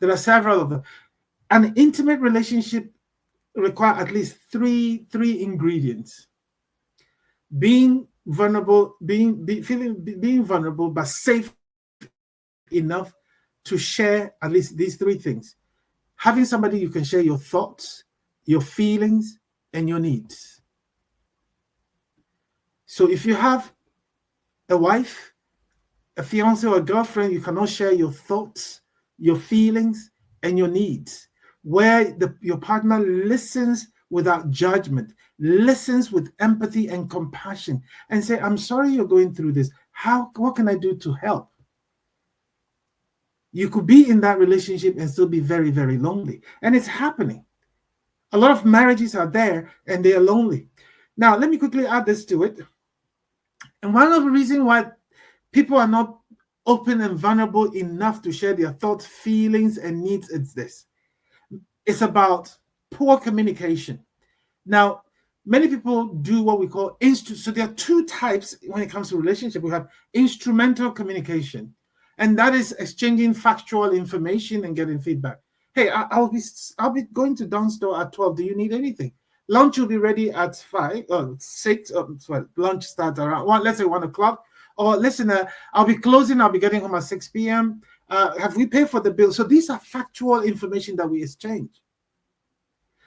There are several of them. An intimate relationship requires at least three ingredients: being vulnerable, being vulnerable, but safe enough to share at least these three things. Having somebody you can share your thoughts, your feelings, and your needs. So if you have a wife, a fiance, or a girlfriend, you cannot share your thoughts, your feelings, and your needs. Where your partner listens without judgment, listens with empathy and compassion, and say, "I'm sorry you're going through this. What can I do to help?" You could be in that relationship and still be very, very lonely. And it's happening. A lot of marriages are there and they are lonely. Now, let me quickly add this to it. And one of the reasons why people are not open and vulnerable enough to share their thoughts, feelings, and needs is this. It's about poor communication. Now, many people do what we call so there are two types when it comes to relationship. We have instrumental communication, and that is exchanging factual information and getting feedback. Hey, I'll be going to Don's store at 12. Do you need anything? Lunch will be ready at 5 or 6. Well, lunch starts around 1, let's say 1 o'clock. Or listen, I'll be closing. I'll be getting home at 6 p.m. Have we paid for the bill? So these are factual information that we exchange.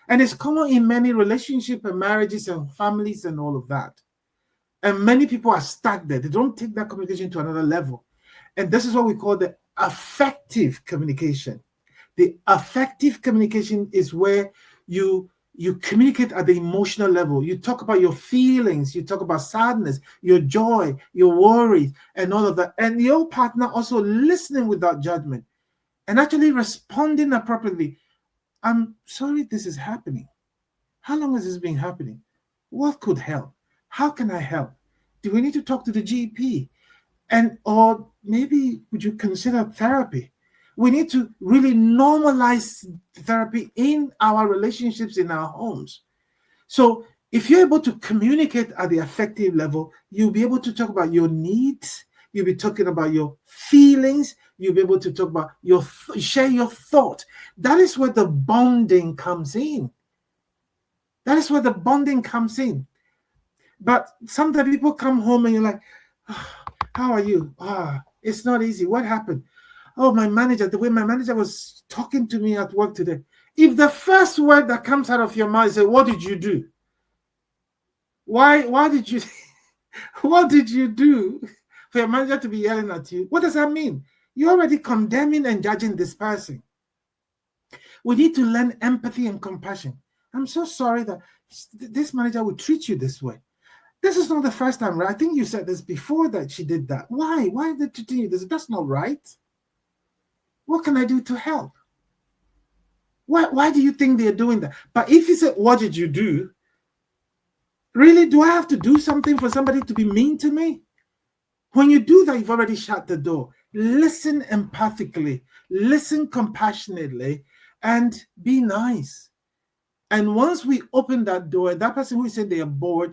And it's common in many relationships and marriages and families and all of that. And many people are stuck there. They don't take that communication to another level. And this is what we call the affective communication. The affective communication is where you communicate at the emotional level. You talk about your feelings, you talk about sadness, your joy, your worries, and all of that. And your partner also listening without judgment and actually responding appropriately. I'm sorry this is happening. How long has this been happening? What could help? How can I help? Do we need to talk to the GP? Or maybe would you consider therapy? We need to really normalize therapy in our relationships, in our homes. So if you're able to communicate at the affective level, you'll be able to talk about your needs. You'll be talking about your feelings. You'll be able to talk about share your thought. That is where the bonding comes in. That is where the bonding comes in. But sometimes people come home and you're like, oh, how are you? It's not easy. What happened? Oh, the way my manager was talking to me at work today. If the first word that comes out of your mouth is, what did you do? Why did you, what did you do for your manager to be yelling at you? What does that mean? You're already condemning and judging this person. We need to learn empathy and compassion. I'm so sorry that this manager would treat you this way. This is not the first time, right? I think you said this before that she did that. Why? Why did she do this? That's not right. What can I do to help? Why do you think they're doing that? But if you say, what did you do? Really, do I have to do something for somebody to be mean to me? When you do that, you've already shut the door. Listen empathically, listen compassionately, and be nice. And once we open that door, that person who said they are bored